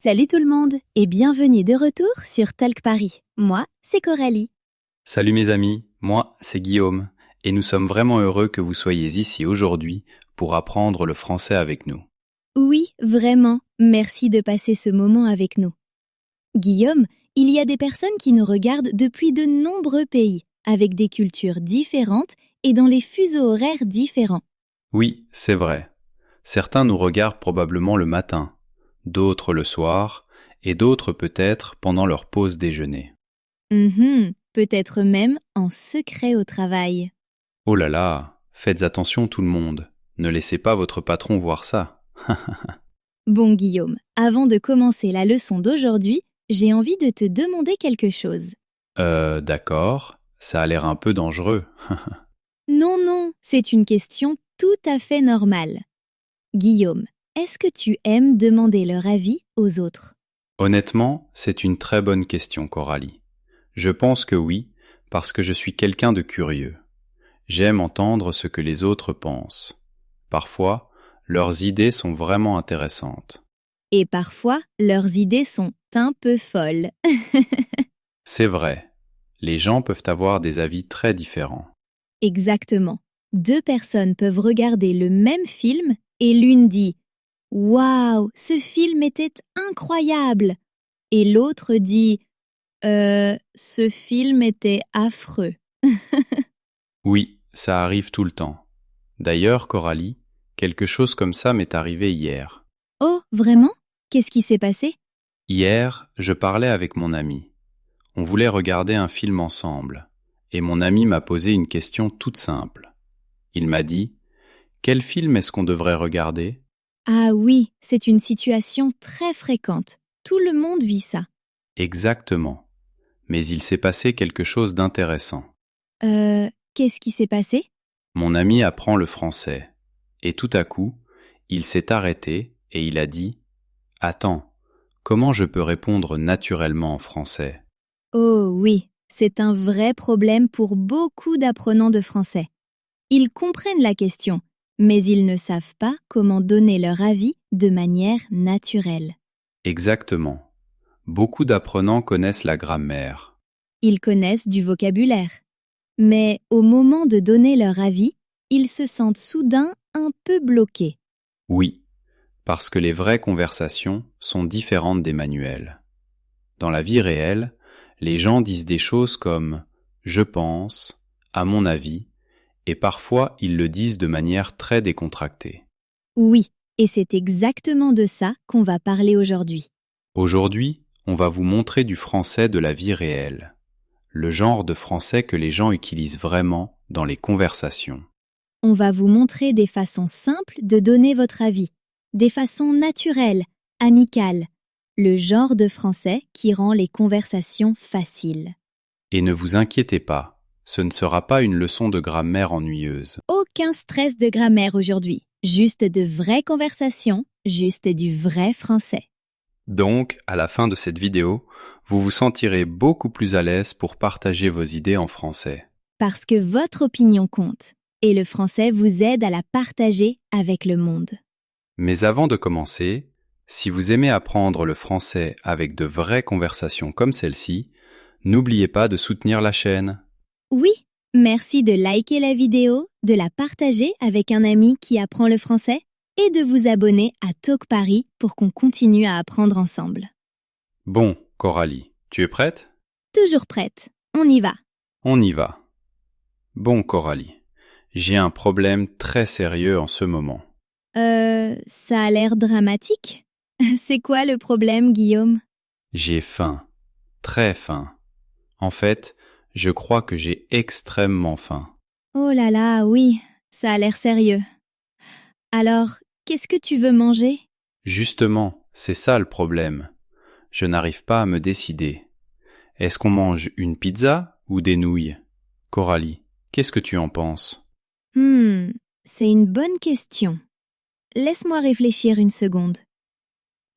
Salut tout le monde et bienvenue de retour sur Talk Paris. Moi, c'est Coralie. Salut mes amis, moi c'est Guillaume et nous sommes vraiment heureux que vous soyez ici aujourd'hui pour apprendre le français avec nous. Oui, vraiment, merci de passer ce moment avec nous. Guillaume, il y a des personnes qui nous regardent depuis de nombreux pays, avec des cultures différentes et dans les fuseaux horaires différents. Oui, c'est vrai. Certains nous regardent probablement le matin, d'autres le soir et d'autres peut-être pendant leur pause déjeuner. Peut-être même en secret au travail. Oh là là, faites attention tout le monde, ne laissez pas votre patron voir ça. Bon Guillaume, avant de commencer la leçon d'aujourd'hui, j'ai envie de te demander quelque chose. D'accord, ça a l'air un peu dangereux. Non, c'est une question tout à fait normale. Guillaume, est-ce que tu aimes demander leur avis aux autres? Honnêtement, c'est une très bonne question, Coralie. Je pense que oui, parce que je suis quelqu'un de curieux. J'aime entendre ce que les autres pensent. Parfois, leurs idées sont vraiment intéressantes. Et parfois, leurs idées sont un peu folles. C'est vrai, les gens peuvent avoir des avis très différents. Exactement. Deux personnes peuvent regarder le même film et l'une dit « Waouh, ce film était incroyable !» et l'autre dit « ce film était affreux. » Oui, ça arrive tout le temps. D'ailleurs, Coralie, quelque chose comme ça m'est arrivé hier. Oh, vraiment? Qu'est-ce qui s'est passé? Hier, je parlais avec mon ami. On voulait regarder un film ensemble, et mon ami m'a posé une question toute simple. Il m'a dit « Quel film est-ce qu'on devrait regarder ?» Ah oui, c'est une situation très fréquente. Tout le monde vit ça. Exactement. Mais il s'est passé quelque chose d'intéressant. Qu'est-ce qui s'est passé? Mon ami apprend le français, et tout à coup, il s'est arrêté et il a dit « Attends, comment je peux répondre naturellement en français ?» Oh oui, c'est un vrai problème pour beaucoup d'apprenants de français. Ils comprennent la question, mais ils ne savent pas comment donner leur avis de manière naturelle. Exactement. Beaucoup d'apprenants connaissent la grammaire. Ils connaissent du vocabulaire. Mais au moment de donner leur avis, ils se sentent soudain un peu bloqués. Oui, parce que les vraies conversations sont différentes des manuels. Dans la vie réelle, les gens disent des choses comme « je pense »,« à mon avis », et parfois ils le disent de manière très décontractée. Oui, et c'est exactement de ça qu'on va parler aujourd'hui. Aujourd'hui, on va vous montrer du français de la vie réelle, le genre de français que les gens utilisent vraiment dans les conversations. On va vous montrer des façons simples de donner votre avis, des façons naturelles, amicales, le genre de français qui rend les conversations faciles. Et ne vous inquiétez pas, ce ne sera pas une leçon de grammaire ennuyeuse. Aucun stress de grammaire aujourd'hui, juste de vraies conversations, juste du vrai français. Donc, à la fin de cette vidéo, vous vous sentirez beaucoup plus à l'aise pour partager vos idées en français. Parce que votre opinion compte, et le français vous aide à la partager avec le monde. Mais avant de commencer, si vous aimez apprendre le français avec de vraies conversations comme celle-ci, n'oubliez pas de soutenir la chaîne. Oui, merci de liker la vidéo, de la partager avec un ami qui apprend le français et de vous abonner à Talk Paris pour qu'on continue à apprendre ensemble. Bon, Coralie, tu es prête? Toujours prête, on y va. On y va. Bon, Coralie, j'ai un problème très sérieux en ce moment. Ça a l'air dramatique. C'est quoi le problème, Guillaume? J'ai faim, très faim. En fait, je crois que j'ai extrêmement faim. Oh là là, oui, ça a l'air sérieux. Alors, qu'est-ce que tu veux manger? Justement, c'est ça le problème. Je n'arrive pas à me décider. Est-ce qu'on mange une pizza ou des nouilles? Coralie, qu'est-ce que tu en penses? C'est une bonne question. Laisse-moi réfléchir une seconde.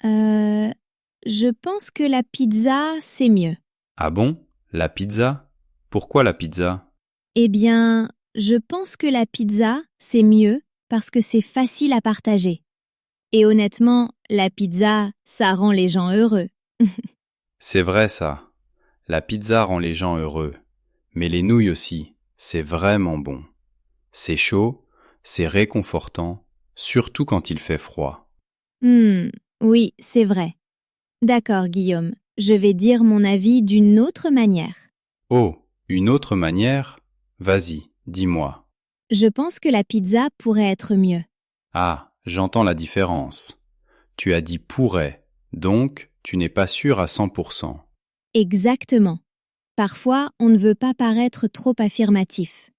Je pense que la pizza, c'est mieux. Ah bon? La pizza? Pourquoi la pizza? Eh bien, je pense que la pizza, c'est mieux parce que c'est facile à partager. Et honnêtement, la pizza, ça rend les gens heureux. C'est vrai ça. La pizza rend les gens heureux. Mais les nouilles aussi, c'est vraiment bon. C'est chaud, c'est réconfortant, surtout quand il fait froid. Oui, c'est vrai. D'accord, Guillaume, je vais dire mon avis d'une autre manière. Oh, une autre manière? Vas-y, dis-moi. Je pense que la pizza pourrait être mieux. Ah, j'entends la différence. Tu as dit pourrait, donc tu n'es pas sûr à 100%. Exactement. Parfois, on ne veut pas paraître trop affirmatif.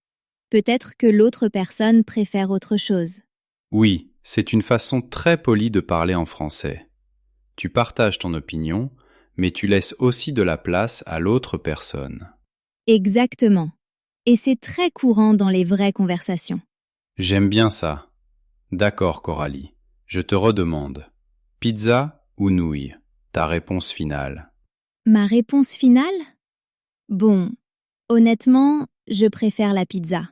Peut-être que l'autre personne préfère autre chose. Oui, c'est une façon très polie de parler en français. Tu partages ton opinion, mais tu laisses aussi de la place à l'autre personne. Exactement. Et c'est très courant dans les vraies conversations. J'aime bien ça. D'accord, Coralie. Je te redemande. Pizza ou nouilles? Ta réponse finale. Ma réponse finale? Bon, honnêtement, je préfère la pizza.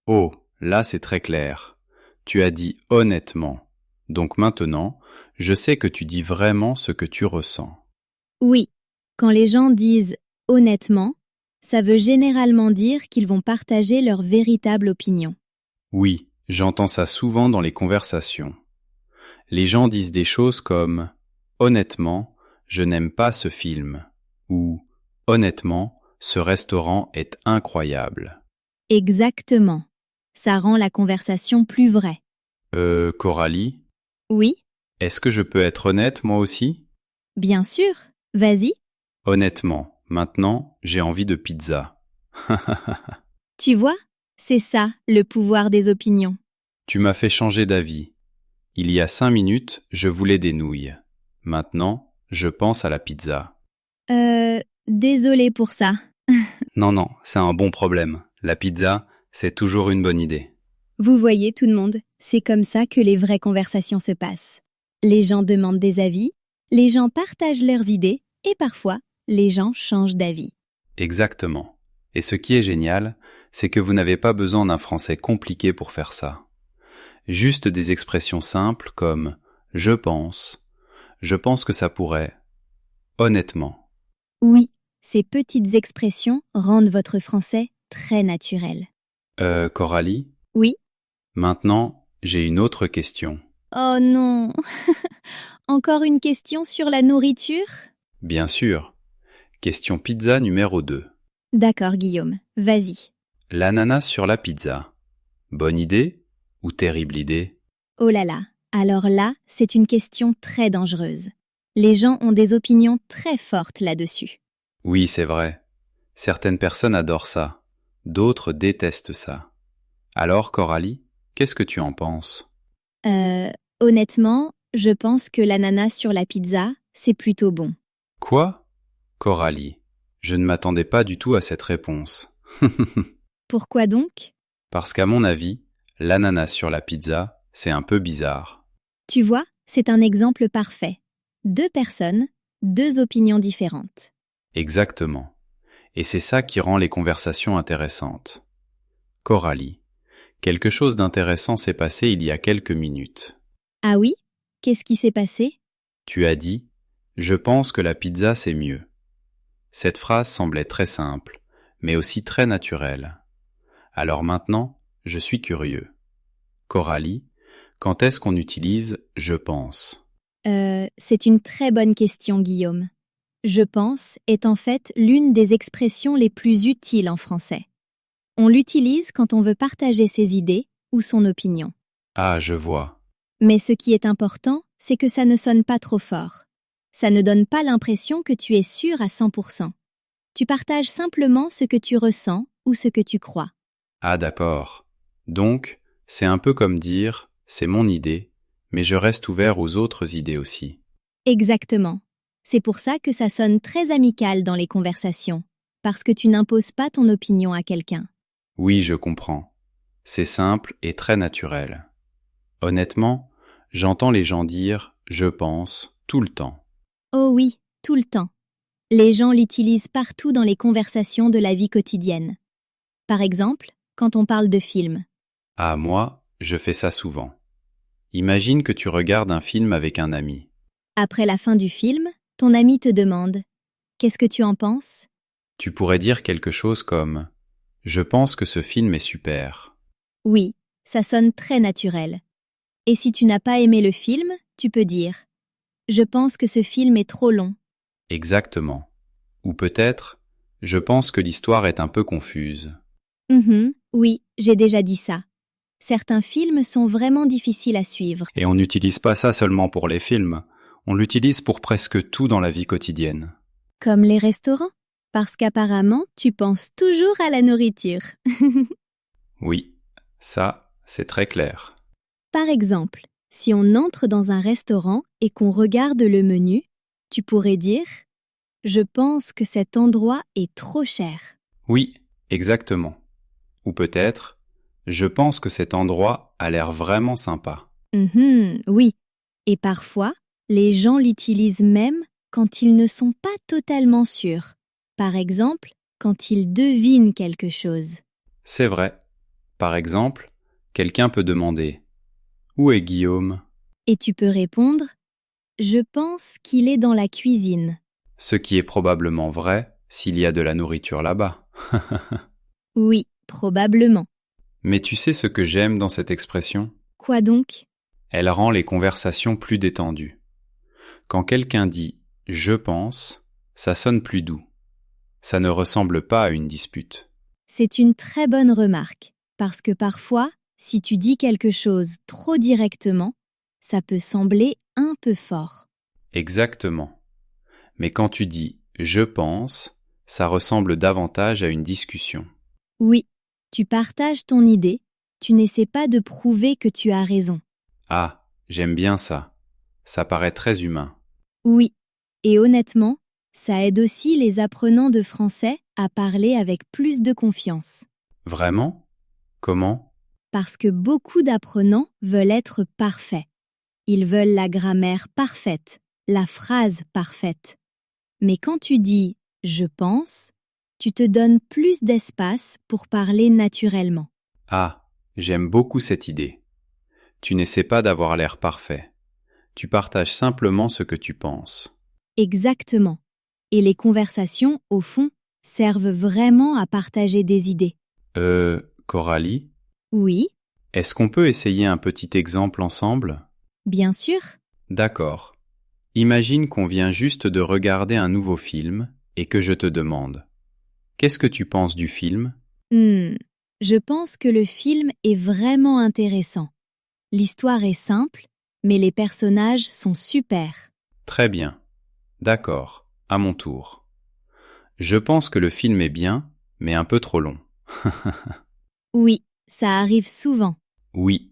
Oh, là c'est très clair. Tu as dit honnêtement. Donc maintenant, je sais que tu dis vraiment ce que tu ressens. Oui, quand les gens disent honnêtement, ça veut généralement dire qu'ils vont partager leur véritable opinion. Oui, j'entends ça souvent dans les conversations. Les gens disent des choses comme honnêtement, je n'aime pas ce film ou honnêtement, ce restaurant est incroyable. Exactement. Ça rend la conversation plus vraie. Coralie, Oui, est-ce que je peux être honnête moi aussi? bien sûr. Vas-y. Honnêtement, maintenant, j'ai envie de pizza. Tu vois, c'est ça, le pouvoir des opinions. Tu m'as fait changer d'avis. Il y a 5 minutes, je voulais des nouilles. Maintenant, je pense à la pizza. Désolée pour ça. Non, c'est un bon problème. La pizza, c'est toujours une bonne idée. Vous voyez tout le monde, c'est comme ça que les vraies conversations se passent. Les gens demandent des avis, les gens partagent leurs idées et parfois, les gens changent d'avis. Exactement. Et ce qui est génial, c'est que vous n'avez pas besoin d'un français compliqué pour faire ça. Juste des expressions simples comme je pense que ça pourrait, honnêtement. Oui, ces petites expressions rendent votre français très naturel. Coralie, Oui? maintenant, j'ai une autre question. Oh non. Encore une question sur la nourriture? Bien sûr. Question pizza numéro 2. D'accord, Guillaume, vas-y. L'ananas sur la pizza. Bonne idée ou terrible idée? Oh là là, alors là, c'est une question très dangereuse. Les gens ont des opinions très fortes là-dessus. Oui, c'est vrai. Certaines personnes adorent ça. D'autres détestent ça. Alors, Coralie, qu'est-ce que tu en penses? Honnêtement, je pense que l'ananas sur la pizza, c'est plutôt bon. Quoi? Coralie, je ne m'attendais pas du tout à cette réponse. Pourquoi donc? Parce qu'à mon avis, l'ananas sur la pizza, c'est un peu bizarre. Tu vois, c'est un exemple parfait. Deux personnes, deux opinions différentes. Exactement. Et c'est ça qui rend les conversations intéressantes. Coralie, quelque chose d'intéressant s'est passé il y a quelques minutes. Ah oui? Qu'est-ce qui s'est passé? Tu as dit « Je pense que la pizza c'est mieux ». Cette phrase semblait très simple, mais aussi très naturelle. Alors maintenant, je suis curieux. Coralie, quand est-ce qu'on utilise « je pense » ? C'est une très bonne question, Guillaume. Je pense est en fait l'une des expressions les plus utiles en français. On l'utilise quand on veut partager ses idées ou son opinion. Ah, je vois. Mais ce qui est important, c'est que ça ne sonne pas trop fort. Ça ne donne pas l'impression que tu es sûr à 100%. Tu partages simplement ce que tu ressens ou ce que tu crois. Ah d'accord. Donc, c'est un peu comme dire « c'est mon idée », mais je reste ouvert aux autres idées aussi. Exactement. C'est pour ça que ça sonne très amical dans les conversations, parce que tu n'imposes pas ton opinion à quelqu'un. Oui, je comprends. C'est simple et très naturel. Honnêtement, j'entends les gens dire « je pense » tout le temps. Oh oui, tout le temps. Les gens l'utilisent partout dans les conversations de la vie quotidienne. Par exemple, quand on parle de films. Ah moi, je fais ça souvent. Imagine que tu regardes un film avec un ami. Après la fin du film, ton ami te demande « Qu'est-ce que tu en penses ?» Tu pourrais dire quelque chose comme « Je pense que ce film est super ». Oui, ça sonne très naturel. Et si tu n'as pas aimé le film, tu peux dire « Je pense que ce film est trop long ». Exactement. Ou peut-être « Je pense que l'histoire est un peu confuse ». Oui, j'ai déjà dit ça. Certains films sont vraiment difficiles à suivre. Et on n'utilise pas ça seulement pour les films, on l'utilise pour presque tout dans la vie quotidienne. Comme les restaurants, parce qu'apparemment, tu penses toujours à la nourriture. Oui, ça, c'est très clair. Par exemple, si on entre dans un restaurant et qu'on regarde le menu, tu pourrais dire « Je pense que cet endroit est trop cher ». Oui, exactement. Ou peut-être « Je pense que cet endroit a l'air vraiment sympa ». Oui. Et parfois, les gens l'utilisent même quand ils ne sont pas totalement sûrs. Par exemple, quand ils devinent quelque chose. C'est vrai. Par exemple, quelqu'un peut demander « Où est Guillaume ?» Et tu peux répondre « Je pense qu'il est dans la cuisine ». Ce qui est probablement vrai s'il y a de la nourriture là-bas. Oui, probablement. Mais tu sais ce que j'aime dans cette expression ? Quoi donc ? Elle rend les conversations plus détendues. Quand quelqu'un dit « je pense », ça sonne plus doux. Ça ne ressemble pas à une dispute. C'est une très bonne remarque, parce que parfois, si tu dis quelque chose trop directement, ça peut sembler un peu fort. Exactement. Mais quand tu dis « je pense », ça ressemble davantage à une discussion. Oui, tu partages ton idée, tu n'essaies pas de prouver que tu as raison. Ah, j'aime bien ça. Ça paraît très humain. Oui, et honnêtement, ça aide aussi les apprenants de français à parler avec plus de confiance. Vraiment ? Comment ? Parce que beaucoup d'apprenants veulent être parfaits. Ils veulent la grammaire parfaite, la phrase parfaite. Mais quand tu dis « je pense », tu te donnes plus d'espace pour parler naturellement. Ah, j'aime beaucoup cette idée. Tu n'essaies pas d'avoir l'air parfait. Tu partages simplement ce que tu penses. Exactement. Et les conversations, au fond, servent vraiment à partager des idées. Coralie, Oui, est-ce qu'on peut essayer un petit exemple ensemble ? bien sûr. D'accord. Imagine qu'on vient juste de regarder un nouveau film et que je te demande « Qu'est-ce que tu penses du film ?» Je pense que le film est vraiment intéressant. L'histoire est simple, mais les personnages sont super. Très bien. D'accord. À mon tour. Je pense que le film est bien, mais un peu trop long. Oui, ça arrive souvent. Oui.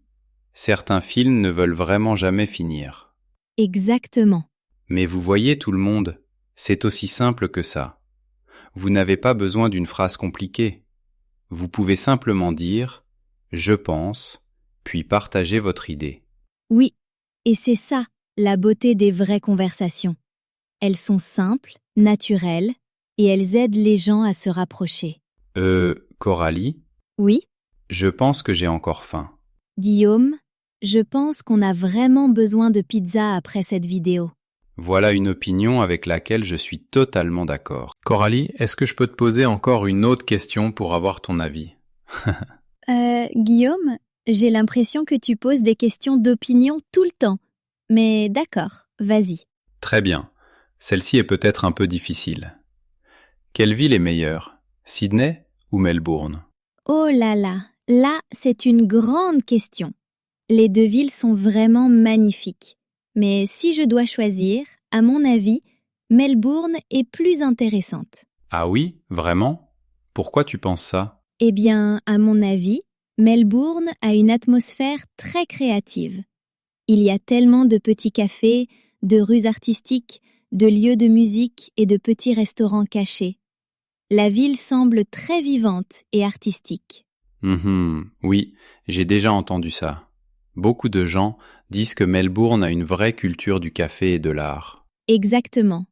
Certains films ne veulent vraiment jamais finir. Exactement. Mais vous voyez tout le monde, c'est aussi simple que ça. Vous n'avez pas besoin d'une phrase compliquée. Vous pouvez simplement dire « je pense », puis partager votre idée. Oui, et c'est ça, la beauté des vraies conversations. Elles sont simples, naturelles, et elles aident les gens à se rapprocher. Coralie, Oui, je pense que j'ai encore faim. Guillaume, je pense qu'on a vraiment besoin de pizza après cette vidéo. Voilà une opinion avec laquelle je suis totalement d'accord. Coralie, est-ce que je peux te poser encore une autre question pour avoir ton avis ? Guillaume, j'ai l'impression que tu poses des questions d'opinion tout le temps. Mais d'accord, vas-y. Très bien. Celle-ci est peut-être un peu difficile. Quelle ville est meilleure, Sydney ou Melbourne ? Oh là, c'est une grande question. Les deux villes sont vraiment magnifiques. Mais si je dois choisir, à mon avis, Melbourne est plus intéressante. Ah oui, vraiment ? Pourquoi tu penses ça ? Eh bien, à mon avis, Melbourne a une atmosphère très créative. Il y a tellement de petits cafés, de rues artistiques, de lieux de musique et de petits restaurants cachés. La ville semble très vivante et artistique. Oui, j'ai déjà entendu ça. Beaucoup de gens disent que Melbourne a une vraie culture du café et de l'art. Exactement.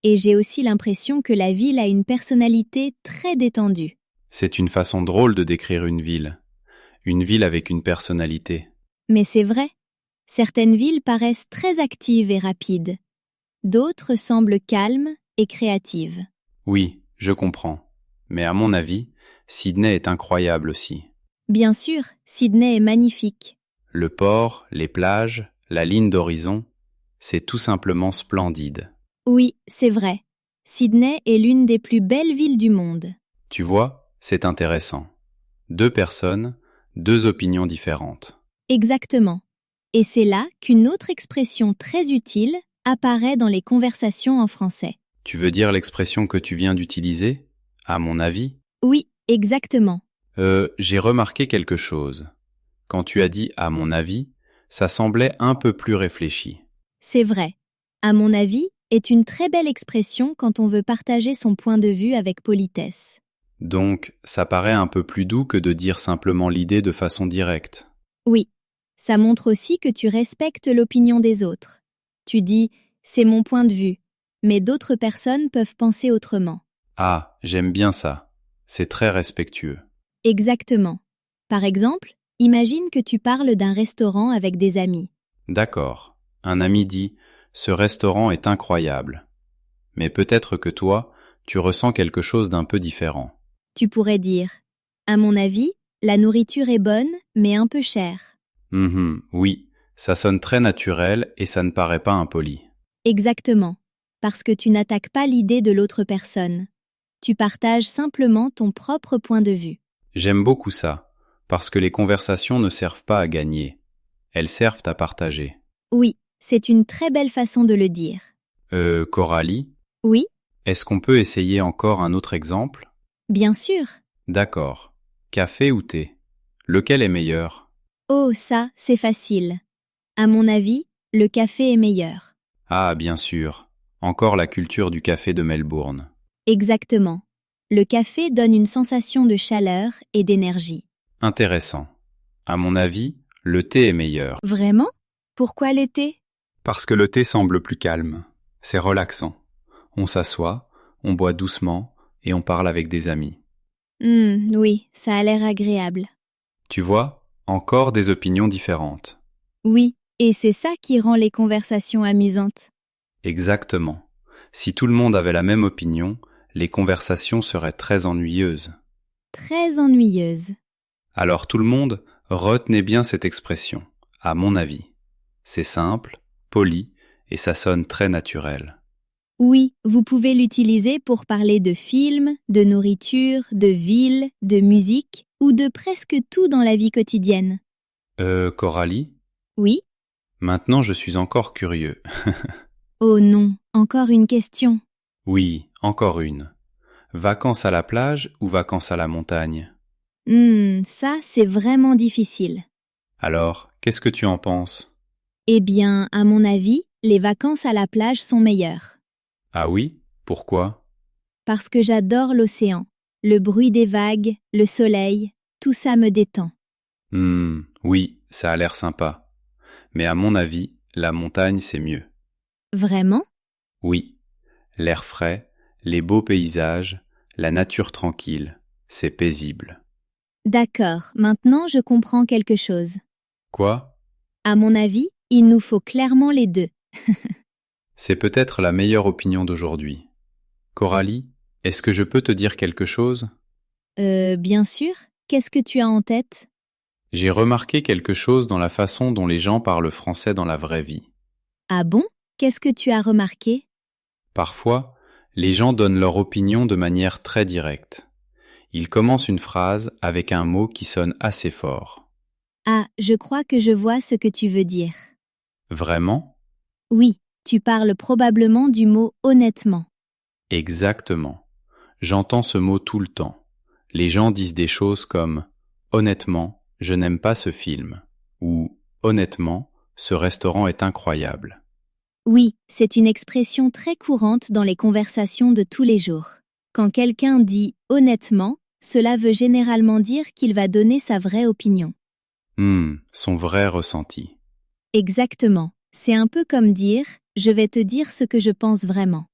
Et j'ai aussi l'impression que la ville a une personnalité très détendue. C'est une façon drôle de décrire une ville. Une ville avec une personnalité. Mais c'est vrai. Certaines villes paraissent très actives et rapides. D'autres semblent calmes et créatives. Oui, je comprends. Mais à mon avis, Sydney est incroyable aussi. Bien sûr, Sydney est magnifique. Le port, les plages, la ligne d'horizon, c'est tout simplement splendide. Oui, c'est vrai. Sydney est l'une des plus belles villes du monde. Tu vois, c'est intéressant. Deux personnes, deux opinions différentes. Exactement. Et c'est là qu'une autre expression très utile apparaît dans les conversations en français. Tu veux dire l'expression que tu viens d'utiliser? À mon avis? Oui, exactement. J'ai remarqué quelque chose. Quand tu as dit « à mon avis », ça semblait un peu plus réfléchi. C'est vrai. À mon avis, est une très belle expression quand on veut partager son point de vue avec politesse. Donc, ça paraît un peu plus doux que de dire simplement l'idée de façon directe. Oui, ça montre aussi que tu respectes l'opinion des autres. Tu dis « c'est mon point de vue », mais d'autres personnes peuvent penser autrement. Ah, j'aime bien ça. C'est très respectueux. Exactement. Par exemple, imagine que tu parles d'un restaurant avec des amis. D'accord. Un ami dit « ce restaurant est incroyable ». Mais peut-être que toi, tu ressens quelque chose d'un peu différent. Tu pourrais dire « à mon avis, la nourriture est bonne, mais un peu chère ». Oui, ça sonne très naturel et ça ne paraît pas impoli. Exactement, parce que tu n'attaques pas l'idée de l'autre personne. Tu partages simplement ton propre point de vue. J'aime beaucoup ça, parce que les conversations ne servent pas à gagner. Elles servent à partager. Oui, c'est une très belle façon de le dire. Coralie, Oui, est-ce qu'on peut essayer encore un autre exemple? bien sûr. D'accord. Café ou thé? Lequel est meilleur? Oh, ça, c'est facile. À mon avis, le café est meilleur. Ah, bien sûr. Encore la culture du café de Melbourne. Exactement. Le café donne une sensation de chaleur et d'énergie. Intéressant. À mon avis, le thé est meilleur. Vraiment? Pourquoi l'été? Parce que le thé semble plus calme. C'est relaxant. On s'assoit, on boit doucement et on parle avec des amis. Oui, ça a l'air agréable. Tu vois, encore des opinions différentes. Oui, et c'est ça qui rend les conversations amusantes. Exactement. Si tout le monde avait la même opinion, les conversations seraient très ennuyeuses. Très ennuyeuse. Alors tout le monde, retenez bien cette expression, à mon avis. C'est simple, poli, et ça sonne très naturel. Oui, vous pouvez l'utiliser pour parler de films, de nourriture, de ville, de musique ou de presque tout dans la vie quotidienne. Coralie? Oui? Maintenant je suis encore curieux. Oh non, encore une question. Oui, encore une. Vacances à la plage ou vacances à la montagne? Ça, c'est vraiment difficile. Alors, qu'est-ce que tu en penses? Eh bien, à mon avis, les vacances à la plage sont meilleures. Ah oui? Pourquoi? Parce que j'adore l'océan. Le bruit des vagues, le soleil, tout ça me détend. Oui, ça a l'air sympa. Mais à mon avis, la montagne c'est mieux. Vraiment? Oui, l'air frais, les beaux paysages, la nature tranquille, c'est paisible. D'accord, maintenant je comprends quelque chose. Quoi? À mon avis, il nous faut clairement les deux. C'est peut-être la meilleure opinion d'aujourd'hui. Coralie, est-ce que je peux te dire quelque chose? Bien sûr. Qu'est-ce que tu as en tête? J'ai remarqué quelque chose dans la façon dont les gens parlent français dans la vraie vie. Ah bon? Qu'est-ce que tu as remarqué? Parfois, les gens donnent leur opinion de manière très directe. Ils commencent une phrase avec un mot qui sonne assez fort. Ah, je crois que je vois ce que tu veux dire. Vraiment? Oui, tu parles probablement du mot honnêtement. Exactement. J'entends ce mot tout le temps. Les gens disent des choses comme « Honnêtement, je n'aime pas ce film » ou « Honnêtement, ce restaurant est incroyable ». Oui, c'est une expression très courante dans les conversations de tous les jours. Quand quelqu'un dit honnêtement, cela veut généralement dire qu'il va donner sa vraie opinion. Son vrai ressenti. Exactement. C'est un peu comme dire je vais te dire ce que je pense vraiment.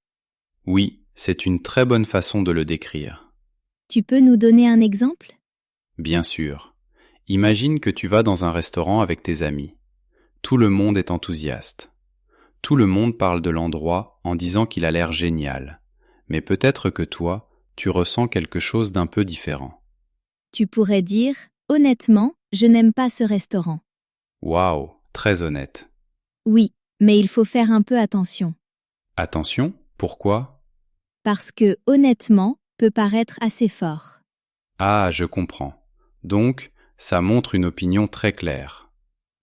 Oui, c'est une très bonne façon de le décrire. Tu peux nous donner un exemple? Bien sûr. Imagine que tu vas dans un restaurant avec tes amis. Tout le monde est enthousiaste. Tout le monde parle de l'endroit en disant qu'il a l'air génial. Mais peut-être que toi, tu ressens quelque chose d'un peu différent. Tu pourrais dire « Honnêtement, je n'aime pas ce restaurant ». Waouh, très honnête. Oui, mais il faut faire un peu attention. Attention, pourquoi? Parce que « honnêtement » peut paraître assez fort. Ah, je comprends. Donc, ça montre une opinion très claire.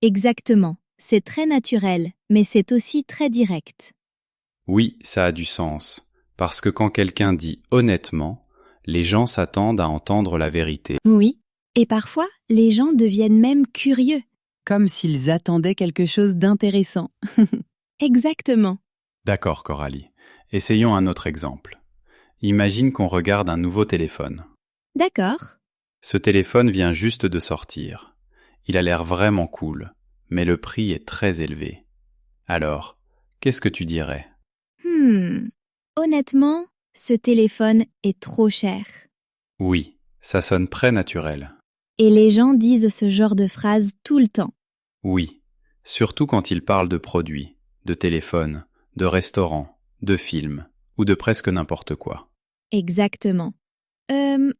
Exactement. C'est très naturel, mais c'est aussi très direct. Oui, ça a du sens. Parce que quand quelqu'un dit honnêtement, les gens s'attendent à entendre la vérité. Oui. Et parfois, les gens deviennent même curieux. Comme s'ils attendaient quelque chose d'intéressant. Exactement. D'accord, Coralie. Essayons un autre exemple. Imagine qu'on regarde un nouveau téléphone. D'accord. Ce téléphone vient juste de sortir. Il a l'air vraiment cool, mais le prix est très élevé. Alors, qu'est-ce que tu dirais? Honnêtement, ce téléphone est trop cher. Oui, ça sonne très naturel. Et les gens disent ce genre de phrases tout le temps. Oui, surtout quand ils parlent de produits, de téléphones, de restaurants, de films, ou de presque n'importe quoi. Exactement.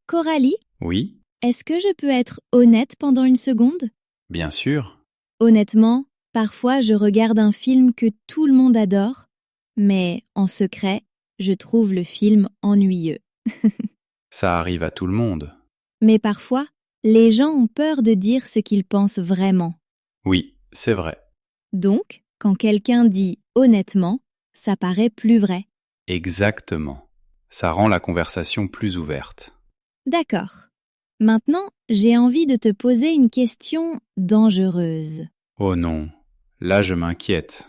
Coralie, Oui, est-ce que je peux être honnête pendant une seconde? bien sûr. Honnêtement, parfois je regarde un film que tout le monde adore, mais en secret, je trouve le film ennuyeux. Ça arrive à tout le monde. Mais parfois, les gens ont peur de dire ce qu'ils pensent vraiment. Oui, c'est vrai. Donc, quand quelqu'un dit honnêtement, ça paraît plus vrai. Exactement. Ça rend la conversation plus ouverte. D'accord. Maintenant, j'ai envie de te poser une question dangereuse. Oh non, là je m'inquiète.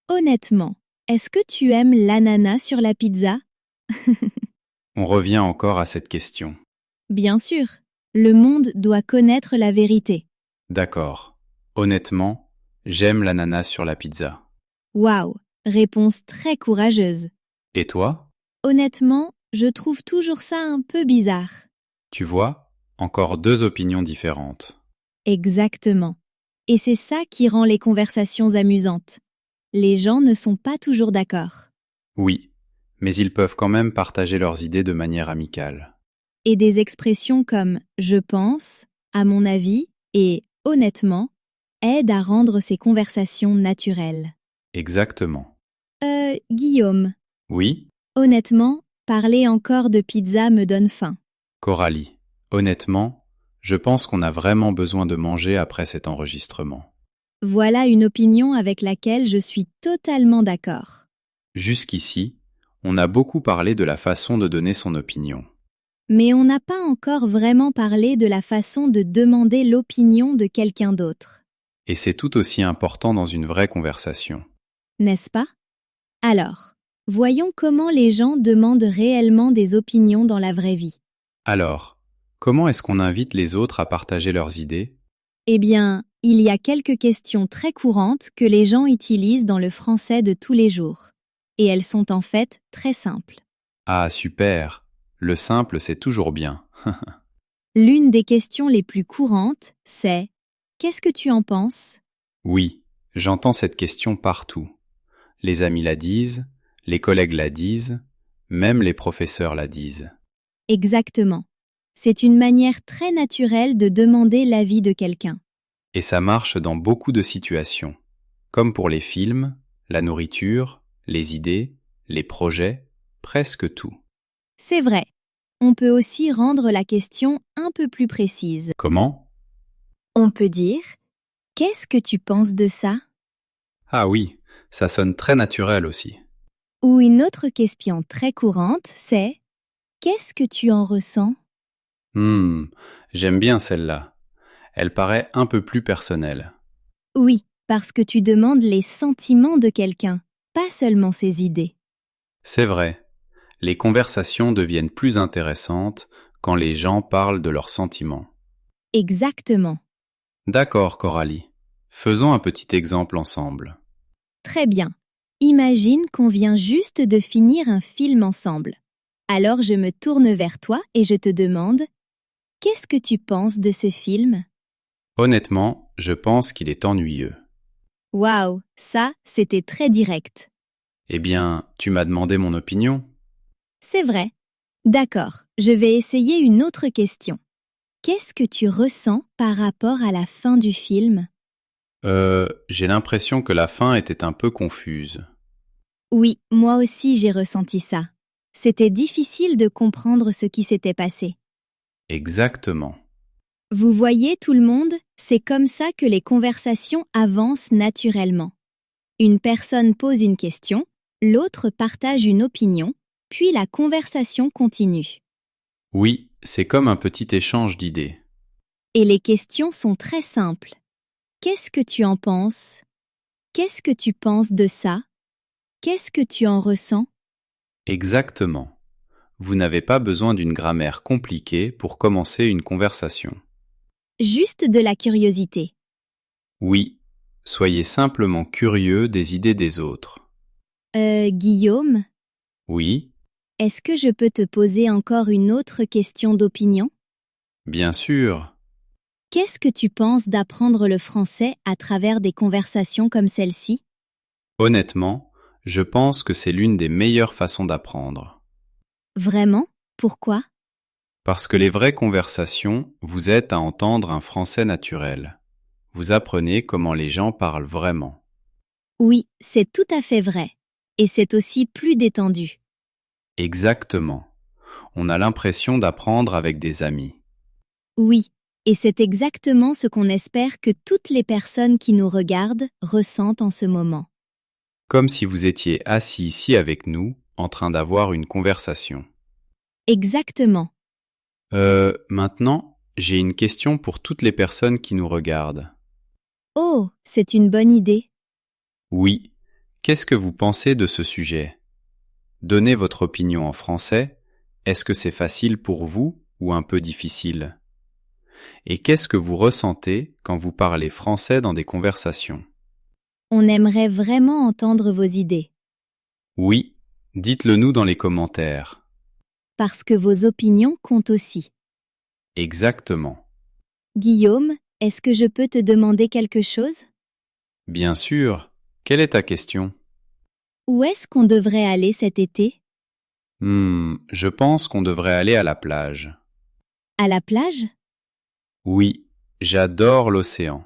Honnêtement, est-ce que tu aimes l'ananas sur la pizza? On revient encore à cette question. Bien sûr, le monde doit connaître la vérité. D'accord. Honnêtement, j'aime l'ananas sur la pizza. Waouh, réponse très courageuse. Et toi? Honnêtement, je trouve toujours ça un peu bizarre. Tu vois, encore deux opinions différentes. Exactement. Et c'est ça qui rend les conversations amusantes. Les gens ne sont pas toujours d'accord. Oui, mais ils peuvent quand même partager leurs idées de manière amicale. Et des expressions comme « je pense »,« à mon avis » et « honnêtement » aident à rendre ces conversations naturelles. Exactement. Guillaume, Oui, honnêtement, parler encore de pizza me donne faim. Coralie, honnêtement, je pense qu'on a vraiment besoin de manger après cet enregistrement. Voilà une opinion avec laquelle je suis totalement d'accord. Jusqu'ici, on a beaucoup parlé de la façon de donner son opinion. Mais on n'a pas encore vraiment parlé de la façon de demander l'opinion de quelqu'un d'autre. Et c'est tout aussi important dans une vraie conversation. N'est-ce pas? Alors, voyons comment les gens demandent réellement des opinions dans la vraie vie. Alors, comment est-ce qu'on invite les autres à partager leurs idées? Eh bien, il y a quelques questions très courantes que les gens utilisent dans le français de tous les jours. Et elles sont en fait très simples. Ah, super! Le simple, c'est toujours bien. L'une des questions les plus courantes, c'est « Qu'est-ce que tu en penses ?» Oui, j'entends cette question partout. Les amis la disent, les collègues la disent, même les professeurs la disent. Exactement. C'est une manière très naturelle de demander l'avis de quelqu'un. Et ça marche dans beaucoup de situations, comme pour les films, la nourriture, les idées, les projets, presque tout. C'est vrai. On peut aussi rendre la question un peu plus précise. Comment? On peut dire « Qu'est-ce que tu penses de ça ?» Ah oui, ça sonne très naturel aussi. Ou une autre question très courante, c'est « Qu'est-ce que tu en ressens ?» J'aime bien celle-là. Elle paraît un peu plus personnelle. Oui, parce que tu demandes les sentiments de quelqu'un, pas seulement ses idées. C'est vrai, les conversations deviennent plus intéressantes quand les gens parlent de leurs sentiments. Exactement. D'accord, Coralie. Faisons un petit exemple ensemble. Très bien. Imagine qu'on vient juste de finir un film ensemble. Alors je me tourne vers toi et je te demande « Qu'est-ce que tu penses de ce film ?» Honnêtement, je pense qu'il est ennuyeux. Waouh, ça, c'était très direct. Eh bien, tu m'as demandé mon opinion. C'est vrai. D'accord, je vais essayer une autre question. Qu'est-ce que tu ressens par rapport à la fin du film? J'ai l'impression que la fin était un peu confuse. Oui, moi aussi j'ai ressenti ça. C'était difficile de comprendre ce qui s'était passé. Exactement. Vous voyez tout le monde, c'est comme ça que les conversations avancent naturellement. Une personne pose une question, l'autre partage une opinion, puis la conversation continue. Oui, c'est comme un petit échange d'idées. Et les questions sont très simples. Qu'est-ce que tu en penses? Qu'est-ce que tu penses de ça? Qu'est-ce que tu en ressens? Exactement. Vous n'avez pas besoin d'une grammaire compliquée pour commencer une conversation. Juste de la curiosité. Oui, soyez simplement curieux des idées des autres. Guillaume, Oui, est-ce que je peux te poser encore une autre question d'opinion? bien sûr. Qu'est-ce que tu penses d'apprendre le français à travers des conversations comme celle-ci? Honnêtement, je pense que c'est l'une des meilleures façons d'apprendre. Vraiment? Pourquoi? Parce que les vraies conversations vous aident à entendre un français naturel. Vous apprenez comment les gens parlent vraiment. Oui, c'est tout à fait vrai. Et c'est aussi plus détendu. Exactement. On a l'impression d'apprendre avec des amis. Oui, et c'est exactement ce qu'on espère que toutes les personnes qui nous regardent ressentent en ce moment. Comme si vous étiez assis ici avec nous, en train d'avoir une conversation. Exactement. Maintenant, j'ai une question pour toutes les personnes qui nous regardent. Oh, c'est une bonne idée. Oui, qu'est-ce que vous pensez de ce sujet? Donnez votre opinion en français. Est-ce que c'est facile pour vous ou un peu difficile? Et qu'est-ce que vous ressentez quand vous parlez français dans des conversations? On aimerait vraiment entendre vos idées. Oui, dites-le nous dans les commentaires. Parce que vos opinions comptent aussi. Exactement. Guillaume, est-ce que je peux te demander quelque chose? Bien sûr. Quelle est ta question? Où est-ce qu'on devrait aller cet été? Je pense qu'on devrait aller à la plage. À la plage? Oui, j'adore l'océan.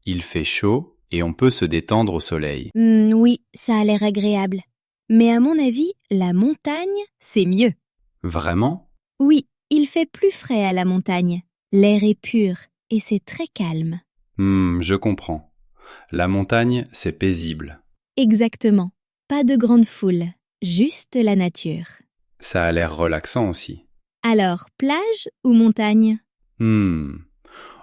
Il fait chaud et on peut se détendre au soleil. Oui, ça a l'air agréable. Mais à mon avis, la montagne, c'est mieux. Vraiment? Oui, il fait plus frais à la montagne. L'air est pur et c'est très calme. Je comprends. La montagne, c'est paisible. Exactement. Pas de grande foule, juste la nature. Ça a l'air relaxant aussi. Alors, plage ou montagne?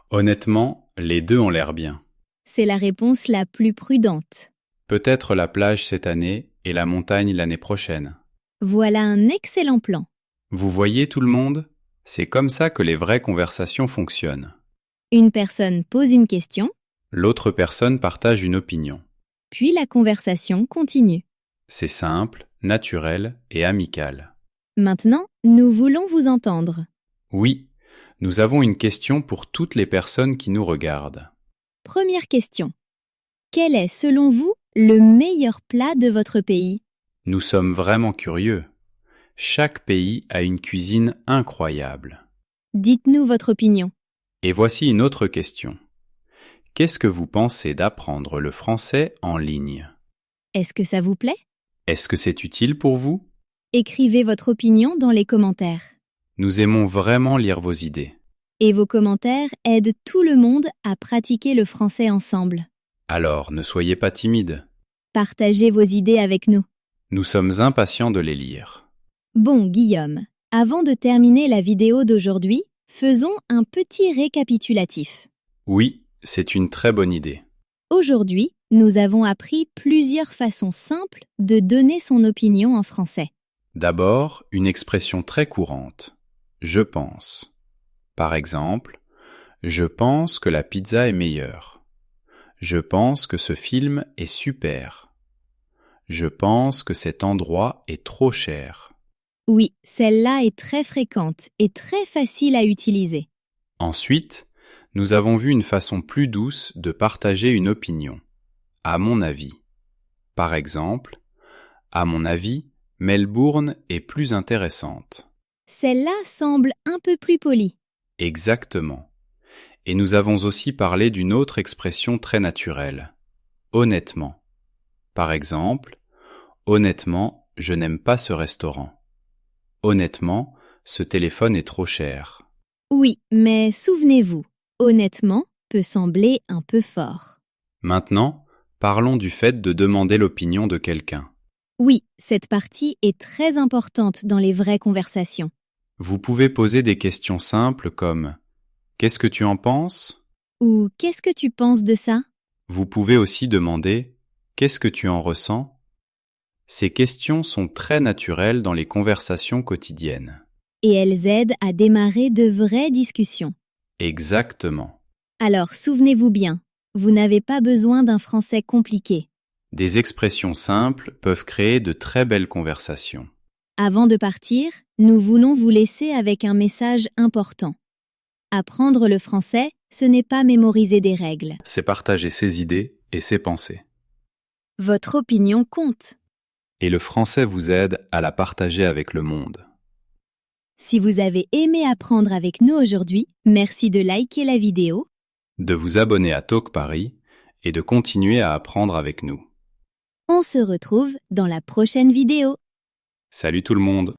Honnêtement, les deux ont l'air bien. C'est la réponse la plus prudente. Peut-être la plage cette année et la montagne l'année prochaine. Voilà un excellent plan. Vous voyez tout le monde? C'est comme ça que les vraies conversations fonctionnent. Une personne pose une question, L'autre personne partage une opinion. puis la conversation continue. C'est simple, naturel et amical. Maintenant, nous voulons vous entendre. Oui, nous avons une question pour toutes les personnes qui nous regardent. Première question. Quel est, selon vous, le meilleur plat de votre pays? Nous sommes vraiment curieux. Chaque pays a une cuisine incroyable. Dites-nous votre opinion. Et voici une autre question. Qu'est-ce que vous pensez d'apprendre le français en ligne? Est-ce que ça vous plaît? Est-ce que c'est utile pour vous? Écrivez votre opinion dans les commentaires. Nous aimons vraiment lire vos idées. Et vos commentaires aident tout le monde à pratiquer le français ensemble. Alors, ne soyez pas timide. Partagez vos idées avec nous. Nous sommes impatients de les lire. Bon, Guillaume, avant de terminer la vidéo d'aujourd'hui, faisons un petit récapitulatif. Oui, c'est une très bonne idée. Aujourd'hui, nous avons appris plusieurs façons simples de donner son opinion en français. D'abord, une expression très courante. Je pense. Par exemple, je pense que la pizza est meilleure. Je pense que ce film est super. Je pense que cet endroit est trop cher. Oui, celle-là est très fréquente et très facile à utiliser. Ensuite, nous avons vu une façon plus douce de partager une opinion. à mon avis. Par exemple, à mon avis, Melbourne est plus intéressante. Celle-là semble un peu plus polie. Exactement. Et nous avons aussi parlé d'une autre expression très naturelle. Honnêtement. Par exemple, honnêtement, je n'aime pas ce restaurant. Honnêtement, ce téléphone est trop cher. Oui, mais souvenez-vous, honnêtement peut sembler un peu fort. Maintenant, parlons du fait de demander l'opinion de quelqu'un. Oui, cette partie est très importante dans les vraies conversations. Vous pouvez poser des questions simples comme « Qu'est-ce que tu en penses ?» Ou qu'est-ce que tu penses de ça? Vous pouvez aussi demander « Qu'est-ce que tu en ressens ?» Ces questions sont très naturelles dans les conversations quotidiennes. Et elles aident à démarrer de vraies discussions. Exactement. Alors souvenez-vous bien, vous n'avez pas besoin d'un français compliqué. Des expressions simples peuvent créer de très belles conversations. Avant de partir, nous voulons vous laisser avec un message important. Apprendre le français, ce n'est pas mémoriser des règles. C'est partager ses idées et ses pensées. Votre opinion compte. Et le français vous aide à la partager avec le monde. Si vous avez aimé apprendre avec nous aujourd'hui, merci de liker la vidéo, De vous abonner à Talk Paris et de continuer à apprendre avec nous. On se retrouve dans la prochaine vidéo. Salut tout le monde!